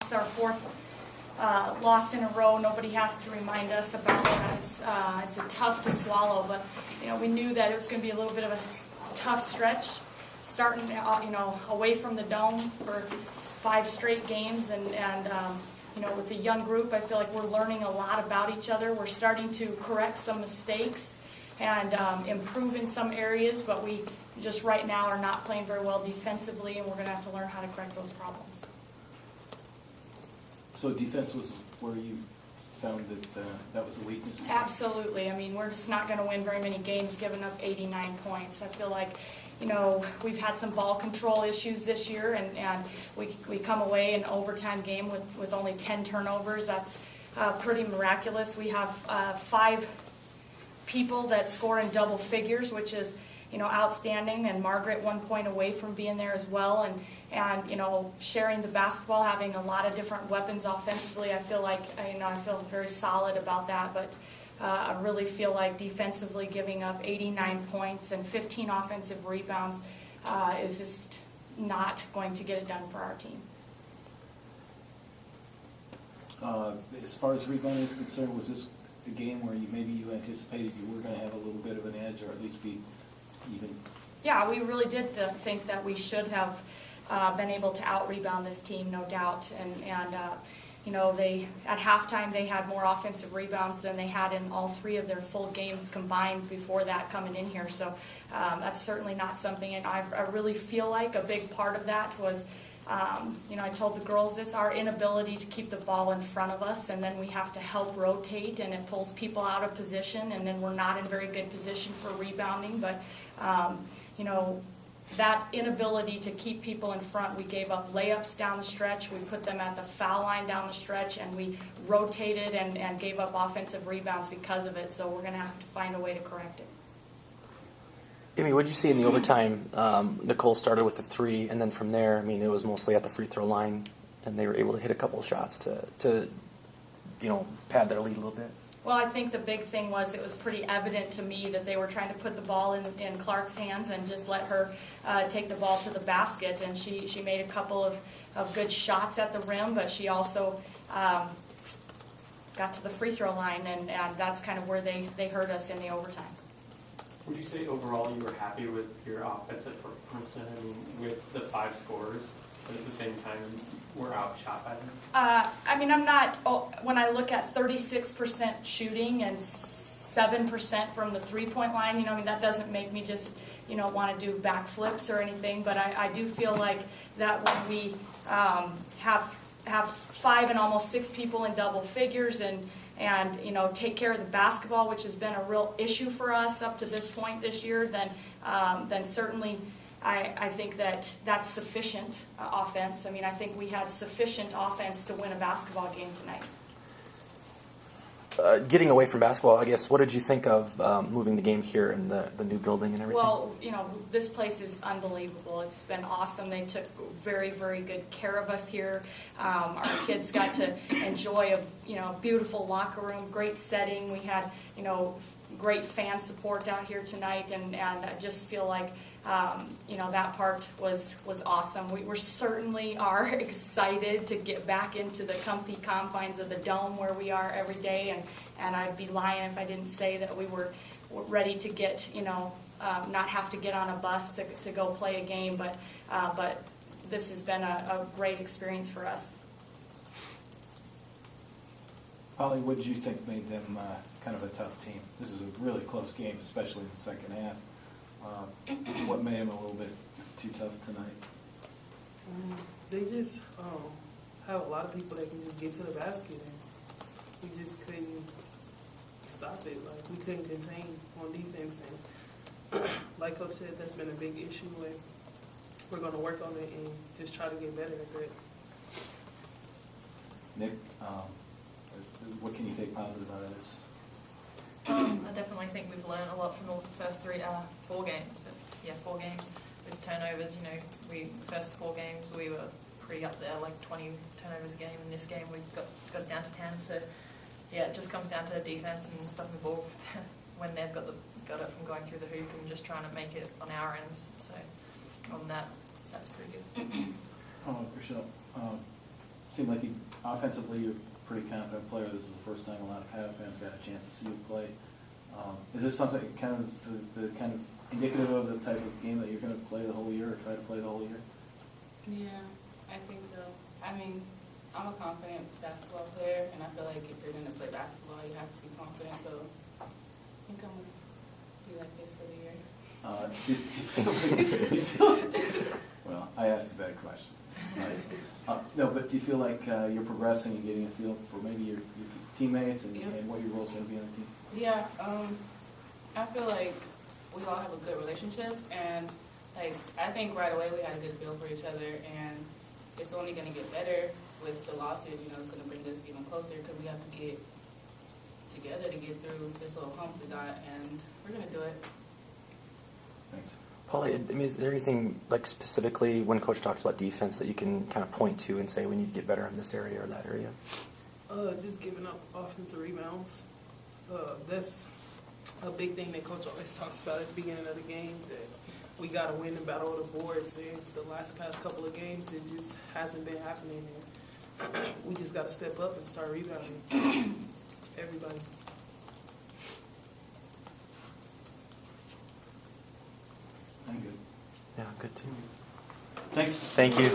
It's our fourth loss in a row. Nobody has to remind us about it. It's a tough to swallow, but we knew that it was going to be a little bit of a tough stretch, starting away from the dome for 5 straight games, and with the young group, I feel like we're learning a lot about each other. We're starting to correct some mistakes and improve in some areas, but we just right now are not playing very well defensively, and we're going to have to learn how to correct those problems. So defense was where you found that was a weakness? Absolutely. I mean, we're just not going to win very many games giving up 89 points. I feel like, we've had some ball control issues this year, and we come away in an overtime game with only 10 turnovers. That's pretty miraculous. We have 5 people that score in double figures, which is outstanding, and Margaret 1 point away from being there as well, and sharing the basketball, having a lot of different weapons offensively. I feel like I feel very solid about that, but I really feel like defensively giving up 89 points and 15 offensive rebounds is just not going to get it done for our team. As far as rebounding is concerned, was this a game where you anticipated you were going to have a little bit of an edge, or at least be even? Yeah, we really did think that we should have been able to out-rebound this team, no doubt. And they at halftime they had more offensive rebounds than they had in all 3 of their full games combined before that coming in here. So that's certainly not something. And I really feel like a big part of that was, I told the girls this, our inability to keep the ball in front of us, and then we have to help rotate, and it pulls people out of position, and then we're not in very good position for rebounding. But that inability to keep people in front, we gave up layups down the stretch, we put them at the foul line down the stretch, and we rotated and gave up offensive rebounds because of it. So we're going to have to find a way to correct it. Amy, what did you see in the overtime? Nicole started with the 3, and then from there, it was mostly at the free throw line, and they were able to hit a couple of shots to pad their lead a little bit. Well, I think the big thing was it was pretty evident to me that they were trying to put the ball in Clark's hands and just let her take the ball to the basket, and she made a couple of good shots at the rim, but she also got to the free throw line, and that's kind of where they hurt us in the overtime. Would you say overall you were happy with your offensive performance? With the 5 scores, but at the same time we're outshot by them? I'm not. When I look at 36% shooting and 7% from the 3-point line, that doesn't make me just want to do backflips or anything. But I do feel like that when we have 5 and almost 6 people in double figures and take care of the basketball, which has been a real issue for us up to this point this year, then certainly I think that's sufficient offense. I think we had sufficient offense to win a basketball game tonight. Getting away from basketball, I guess, what did you think of moving the game here in the new building and everything? Well, this place is unbelievable. It's been awesome. They took very, very good care of us here. Our kids got to enjoy a beautiful locker room, great setting. We had great fan support out here tonight, and I just feel like that part was awesome. We certainly are excited to get back into the comfy confines of the dome where we are every day, and I'd be lying if I didn't say that we were ready to get not have to get on a bus to go play a game, but this has been a great experience for us. Holly, what did you think made them kind of a tough team? This is a really close game, especially in the second half. What made them a little bit too tough tonight? They just have a lot of people that can just get to the basket, and we just couldn't stop it. Like, we couldn't contain on defense, and like Coach said, that's been a big issue, and we're going to work on it and just try to get better at that. Nick, what can you take positive out of this? I definitely think we've learned a lot from the first 4 games. 4 games with turnovers. The first 4 games we were pretty up there, like 20 turnovers a game. In this game we got it down to 10. So it just comes down to defense and stopping the ball when they've got it from going through the hoop and just trying to make it on our ends. So on that's pretty good. Raeshel, seemed like offensively you're a pretty confident player. This is the first time a lot of Coyote fans got a chance to see you play. Is this something kind of the kind of indicative of the type of game that you're going to play the whole year or try to play the whole year? Yeah, I think so. I mean, I'm a confident basketball player, and I feel like if you're going to play basketball, you have to be confident. So I think I'm going to be like this for the year. Well, I asked a bad question. No, but do you feel like you're progressing and getting a feel for maybe your teammates and what your role's going to be on the team? Yeah, I feel like we all have a good relationship, and like I think right away we had a good feel for each other, and it's only going to get better with the losses. You know, it's going to bring us even closer because we have to get together to get through this little hump we got, and we're going to do it. Thanks. Paulie, I mean, is there anything like specifically when Coach talks about defense that you can kind of point to and say we need to get better in this area or that area? Just giving up offensive rebounds. That's a big thing that Coach always talks about at the beginning of the game, that we got to win and battle of the boards. And the past couple of games, it just hasn't been happening. And we just got to step up and start rebounding. Everybody. I'm good. Yeah, good too. Thanks. Thank you.